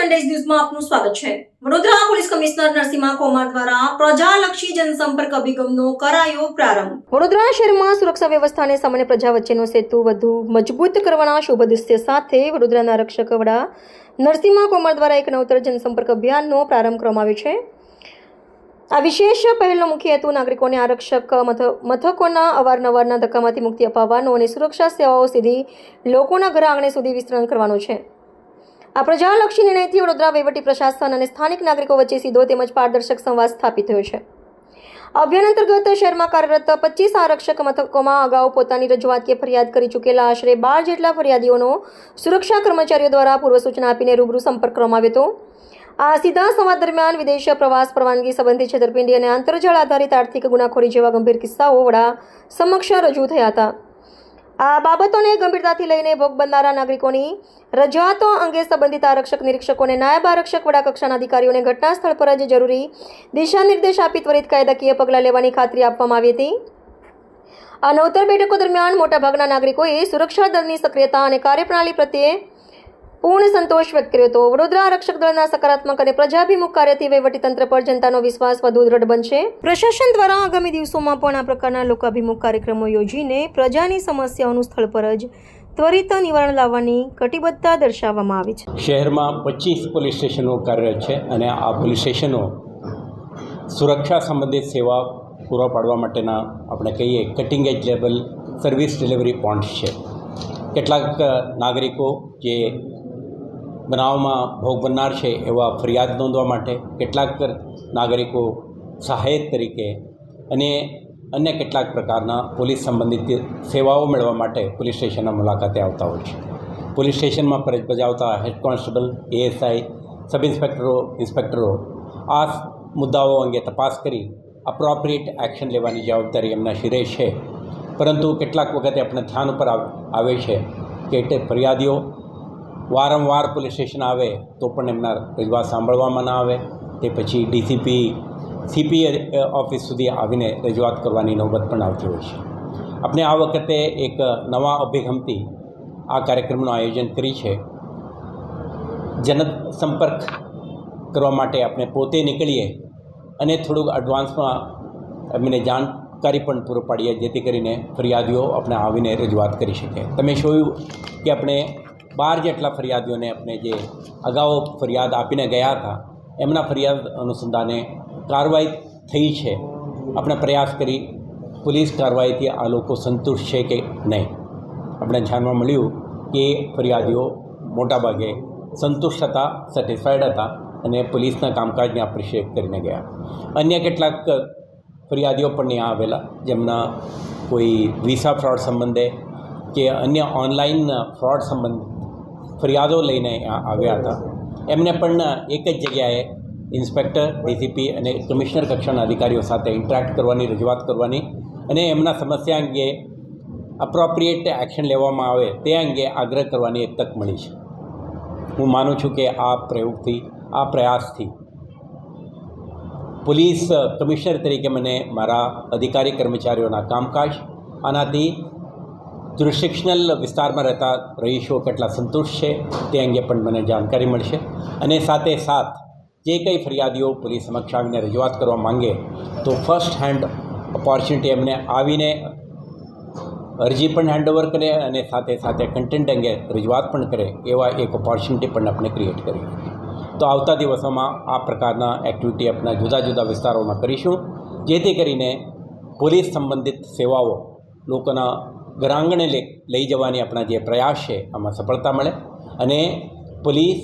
Sunrise ન્યૂઝમાં આપનું સ્વાગત છે। વડોદરા પોલીસ કમિશનર નરસિંહા કોમાર દ્વારા પ્રજાલક્ષી જનસંપર્ક અભિગમનો કરાયો પ્રારંભ। વડોદરા શહેરમાં સુરક્ષા વ્યવસ્થાને સામાન્ય પ્રજા વચ્ચેનો સેતુ વધુ મજબૂત કરવાના શુભ ઉદ્દેશ્ય સાથે વડોદરાના રક્ષક વડા નરસિંહા કોમાર દ્વારા એક નવતર જનસંપર્ક અભિયાનનો પ્રારંભ કરવામાં આવ્યો છે। આ વિશેષ પહેલનો મુખ્ય હેતુ નાગરિકોને આરક્ષક મથકોના અવારનવારના ધક્કામાંથી મુક્તિ અપાવવાનો અને સુરક્ષા સેવાઓ સીધી લોકોના ઘર આંગણે સુધી વિસ્તરણ કરવાનો છે। આ પ્રજાલક્ષી નિર્ણયથી વડોદરા વહીવટી પ્રશાસન અને સ્થાનિક નાગરિકો વચ્ચે સીધો તેમજ પારદર્શક સંવાદ સ્થાપિત થયો છે। અભિયાન અંતર્ગત શહેરમાં કાર્યરત 25 આરક્ષક મથકોમાં અગાઉ પોતાની રજૂઆત કે ફરિયાદ કરી ચૂકેલા આશરે 12 જેટલા ફરિયાદીઓનો સુરક્ષા કર્મચારીઓ દ્વારા પૂર્વ સૂચના આપીને રૂબરૂ સંપર્ક કરવામાં આવ્યો હતો। આ સીધા સંવાદ દરમિયાન વિદેશ પ્રવાસ પરવાનગી સંબંધી છેતરપિંડી અને આંતરજાળ આધારિત આર્થિક ગુનાખોરી જેવા ગંભીર કિસ્સાઓ વડા સમક્ષ રજૂ થયા હતા। આ બાબતોને ગંભીરતાથી લઈને ભોગ બનનારા નાગરિકોની રજૂઆતો અંગે સંબંધિત આરક્ષક નિરીક્ષકોને નાયબ આરક્ષક વડા કક્ષાના અધિકારીઓને ઘટના સ્થળ પર જ જરૂરી દિશા નિર્દેશ આપી ત્વરિત કાયદાકીય પગલાં લેવાની ખાતરી આપવામાં આવી હતી। આ નવતર બેઠકો દરમિયાન મોટાભાગના નાગરિકોએ સુરક્ષા દળની સક્રિયતા અને કાર્યપ્રણાલી પ્રત્યે પૂર્ણ સંતોષ વ્યક્ત કર્યો હતો। વડોદરા આરક્ષક દળના સકારાત્મક અને પ્રજાભિમુખ કાર્યથી વહીવટીતંત્ર પર જનતાનો વિશ્વાસ વધુ દૃઢ બનશે। પ્રશાસન દ્વારા આગામી દિવસોમાં પણ આ પ્રકારના લોકાભિમુખ કાર્યક્રમો યોજીને પ્રજાની સમસ્યાઓનું સ્થળ પર જ ત્વરિત નિવારણ લાવવાની કટિબદ્ધતા દર્શાવવામાં આવી છે। શહેરમાં 25 પોલીસ સ્ટેશનો કાર્યરત છે અને આ પોલીસ સ્ટેશનો સુરક્ષા સંબંધિત સેવા પૂરા પાડવા માટેના આપણે કહીએ કટિંગ એજ લેવલ સર્વિસ ડિલિવરી પોઈન્ટ્સ છે। કેટલાક નાગરિકો જે બનાવમાં ભોગ બનનાર છે એવા ફરિયાદ નોંધવા માટે, કેટલાક નાગરિકો સહાયક તરીકે અને અન્ય કેટલાક પ્રકારના પોલીસ સંબંધિત સેવાઓ મેળવવા માટે પોલીસ સ્ટેશનના મુલાકાતે આવતા હોય છે। પોલીસ સ્ટેશનમાં ફરજ બજાવતા હેડ કોન્સ્ટેબલ, એએસઆઈ, સબ ઇન્સ્પેક્ટરો, ઇન્સ્પેક્ટરો આ મુદ્દાઓ અંગે તપાસ કરી અપ્રોપ્રિએટ એક્શન લેવાની જવાબદારી એમના શિરે છે। પરંતુ કેટલાક વખતે આપણે ધ્યાન ઉપર આવે છે કે તે ફરિયાદીઓ વારંવાર પોલીસ સ્ટેશન આવે તો પણ એમના રજૂઆત સાંભળવામાં ના આવે, તે પછી ડીસીપી સીપી ઓફિસ સુધી આવીને રજૂઆત કરવાની નોબત પણ આવતી હોય છે। આપણે આ વખતે એક નવા અભિગમથી આ કાર્યક્રમનું આયોજન કરી છે। જનસંપર્ક કરવા માટે આપણે પોતે નીકળીએ અને થોડુંક એડવાન્સમાં એમને જાણકારી પણ પૂરું પાડીએ જેથી કરીને ફરિયાદીઓ આપણે આવીને રજૂઆત કરી શકે। તમે જોયું કે આપણે 12 જેટલા ફરિયાદીઓને આપણે જે અગાઉ ફરિયાદ આપીને ગયા હતા એમના ફરિયાદ અનુસંધાને કાર્યવાહી થઈ છે। આપણે પ્રયાસ કરી પોલીસ કાર્યવાહીથી આ લોકો સંતુષ્ટ છે કે નહીં। આપણે જાણવા મળ્યું કે ફરિયાદીઓ મોટાભાગે સંતુષ્ટ હતા, સેટિસ્ફાઈડ હતા અને પોલીસના કામકાજને એપ્રિશિએટ કરીને ગયા। અન્ય કેટલાક ફરિયાદીઓ પણ ત્યાં આવેલા જેમના કોઈ વિઝા ફ્રોડ સંબંધે કે અન્ય ઓનલાઈન ફ્રોડ સંબંધ ફરિયાદો લઈને આવ્યા હતા। એમને પણ એક જ જગ્યાએ ઇન્સ્પેક્ટર, ડીસીપી અને કમિશનર કક્ષાના અધિકારીઓ સાથે ઇન્ટરેક્ટ કરવાની, રજૂઆત કરવાની અને એમના સમસ્યા અંગે અપ્રોપ્રિએટ એક્શન લેવામાં આવે તે અંગે આગ્રહ કરવાની એક તક મળી છે। હું માનું છું કે આ પ્રયોગથી, આ પ્રયાસથી પોલીસ કમિશનર તરીકે મને મારા અધિકારી કર્મચારીઓના કામકાજ આનાથી જ્યુરિસ્ડિક્શનલ વિસ્તારમાં રહેતા રહીશો કેટલા સંતુષ્ટ છે તે અંગે પણ મને જાણકારી મળશે અને સાથે સાથ જે કંઈ ફરિયાદીઓ પોલીસ સમક્ષ આવીને રજૂઆત કરવા માંગે તો ફર્સ્ટ હેન્ડ ઓપોર્ચ્યુનિટી એમને આવીને અરજી પણ હેન્ડઓવર કરે અને સાથે સાથે કન્ટેન્ટ અંગે રજૂઆત પણ કરે એવા એક ઓપોર્ચ્યુનિટી પણ આપણે ક્રિએટ કરી। તો આવતા દિવસોમાં આ પ્રકારના એક્ટિવિટી આપણા જુદા જુદા વિસ્તારોમાં કરીશું જેથી કરીને પોલીસ સંબંધિત સેવાઓ લોકોના ઘરાંગણે લઈ જવાની આપણા જે પ્રયાસ છે આમાં સફળતા મળે અને પોલીસ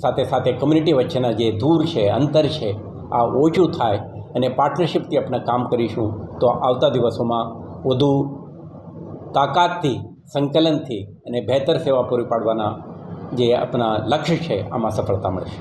સાથે સાથે કમ્યુનિટી વચ્ચેના જે દૂર છે, અંતર છે આ ઓછું થાય અને પાર્ટનરશિપથી આપણે કામ કરીશું તો આવતા દિવસોમાં વધુ તાકાતથી, સંકલનથી અને બહેતર સેવા પૂરી પાડવાના જે આપણા લક્ષ્ય છે આમાં સફળતા મળશે।